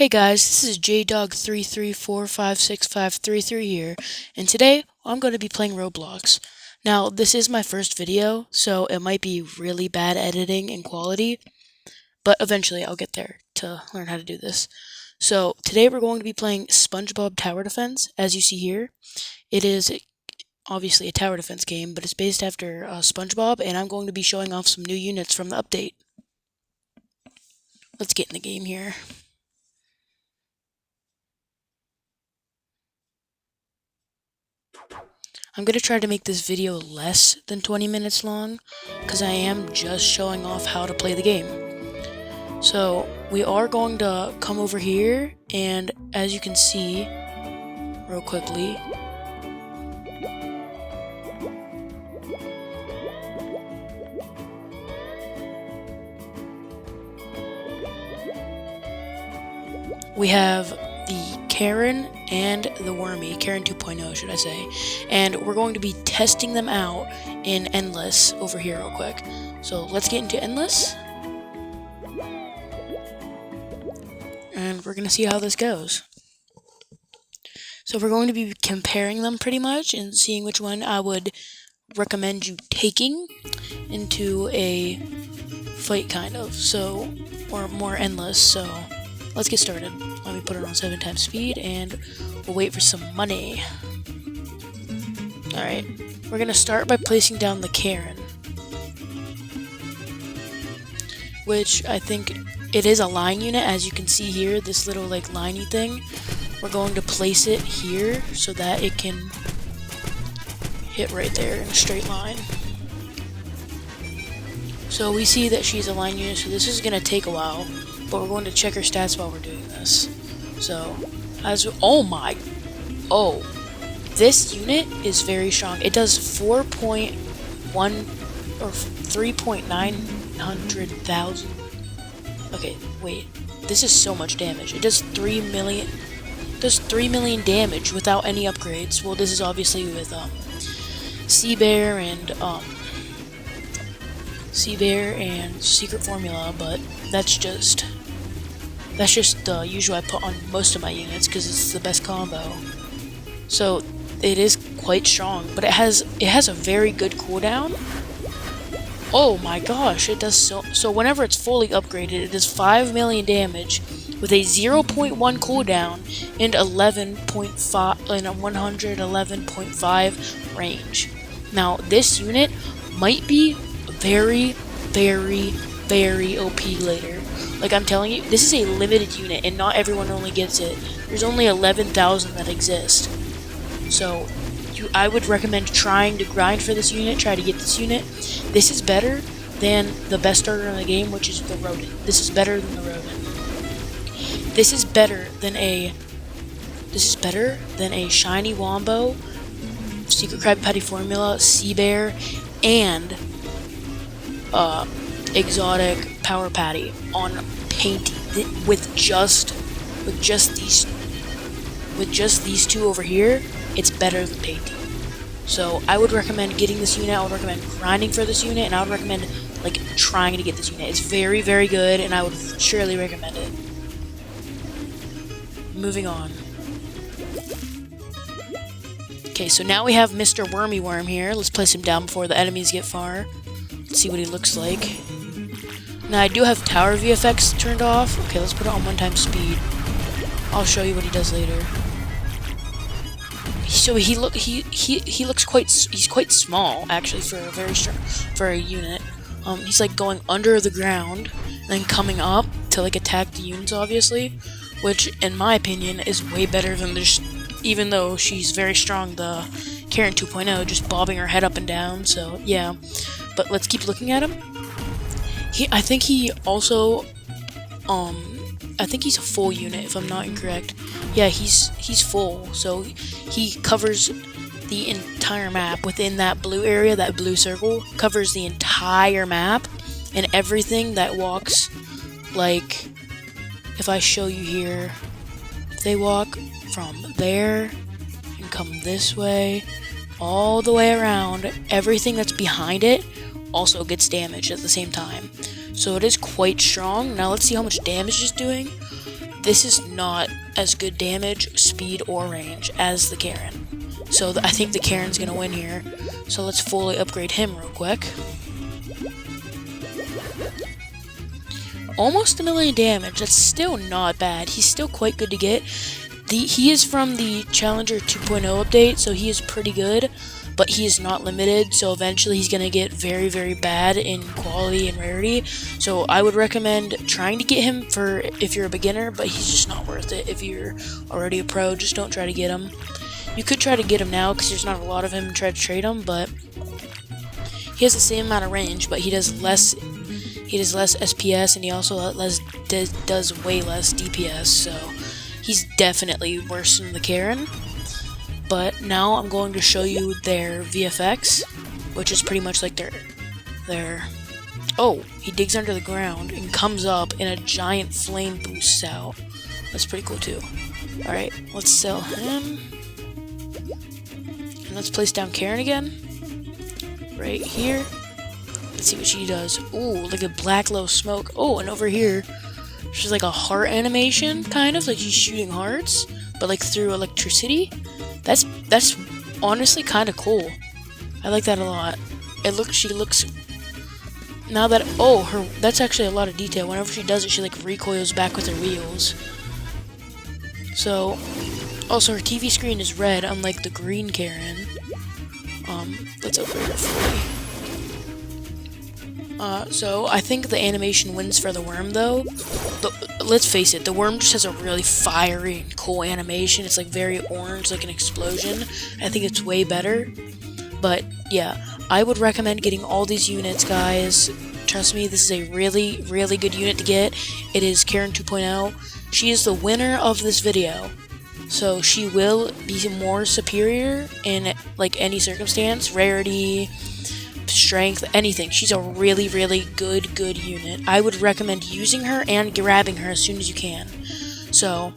Hey guys, this is JDog334565533 here, and today I'm going to be playing Roblox. Now, this is my first video, so it might be really bad editing and quality, but eventually I'll get there to learn how to do this. So, today we're going to be playing Spongebob Tower Defense, as you see here. It is obviously a tower defense game, but it's based after Spongebob, and I'm going to be showing off some new units from the update. Let's get in the game here. I'm going to try to make this video less than 20 minutes long, because I am just showing off how to play the game. So, we are going to come over here, and as you can see, real quickly, we have the Karen and the Wormy, Karen 2.0 should I say, and we're going to be testing them out in Endless over here real quick. So let's get into Endless, and we're going to see how this goes. So we're going to be comparing them pretty much and seeing which one I would recommend you taking into a fight kind of, so, or more Endless, so let's get started. Let me put it on 7 times speed, and we'll wait for some money. Alright, we're going to start by placing down the Karen, which I think it is a line unit, as you can see here, this little like liney thing. We're going to place it here so that it can hit right there in a straight line. So we see that she's a line unit, so this is going to take a while, but we're going to check her stats while we're doing this. So, this unit is very strong. It does 4.1 or 3.900,000. Okay, wait. This is so much damage. It does 3 million. Does 3 million damage without any upgrades. Well, this is obviously with Sea Bear and Secret Formula, but that's just the usual I put on most of my units because it's the best combo. So it is quite strong, but it has a very good cooldown. Oh my gosh, it does so whenever it's fully upgraded, it does 5 million damage with a 0.1 cooldown and 11.5 and a 111.5 range. Now this unit might be very OP later. Like I'm telling you, this is a limited unit, and not everyone only gets it. There's only 11,000 that exist. So, I would recommend trying to grind for this unit, try to get this unit. This is better than the best starter in the game, which is the Rodent. This is better than the Rodent. This is better than a Shiny Wombo, Secret Krabby Patty Formula, Sea Bear, and exotic Power Patty on painting with just these two over here. It's better than painting. So I would recommend getting this unit. I would recommend grinding for this unit, and I would recommend like trying to get this unit. It's very good, and I would surely recommend it. Moving on. Okay, so now we have Mr. Wormy Worm here. Let's place him down before the enemies get far. Let's see what he looks like. Now I do have tower VFX turned off. Okay, let's put it on 1 time speed. I'll show you what he does later. So he looks quite small actually for a for a unit. He's like going under the ground and then coming up to like attack the units, obviously, which in my opinion is way better than this. Even though she's very strong, the Karen 2.0 just bobbing her head up and down. So yeah, but let's keep looking at him. I think he also, I think he's a full unit if I'm not incorrect. Yeah, he's full, so he covers the entire map. Within that blue area, that blue circle, covers the entire map, and everything that walks, like, if I show you here, they walk from there, and come this way, all the way around, everything that's behind it also gets damaged at the same time. So it is quite strong. Now let's see how much damage it's doing. this is not as good damage, speed, or range as the Karen. So I think the Karen's gonna win here. So let's fully upgrade him real quick. Almost 1,000,000 damage. That's still not bad. He's still quite good to get. He is from the Challenger 2.0 update, so he is pretty good, but he is not limited, so eventually he's going to get very, very bad in quality and rarity. So I would recommend trying to get him for if you're a beginner, but he's just not worth it. If you're already a pro, just don't try to get him. You could try to get him now because there's not a lot of him and try to trade him, but he has the same amount of range, but he does less SPS, and he also does way less DPS, so he's definitely worse than the Karen. But now I'm going to show you their VFX, which is pretty much like their oh, he digs under the ground and comes up and a giant flame boosts out. That's pretty cool too. Alright, let's sell him. And let's place down Karen again. Right here. Let's see what she does. Ooh, like a black low smoke. Oh, and over here, she's like a heart animation, kind of like she's shooting hearts, but like through electricity. That's honestly kind of cool. I like that a lot. She looks. Now that that's actually a lot of detail. Whenever she does it, she like recoils back with her wheels. So, also her TV screen is red, unlike the green Karen. Let's upgrade her fully. So I think the animation wins for the worm, though. Let's face it, the worm just has a really fiery and cool animation. It's like very orange, like an explosion. I think it's way better. But yeah, I would recommend getting all these units, guys. Trust me, this is a really, really good unit to get. It is Karen 2.0. She is the winner of this video. So she will be more superior in like any circumstance, rarity, strength, anything. She's a really, really good unit. I would recommend using her and grabbing her as soon as you can. So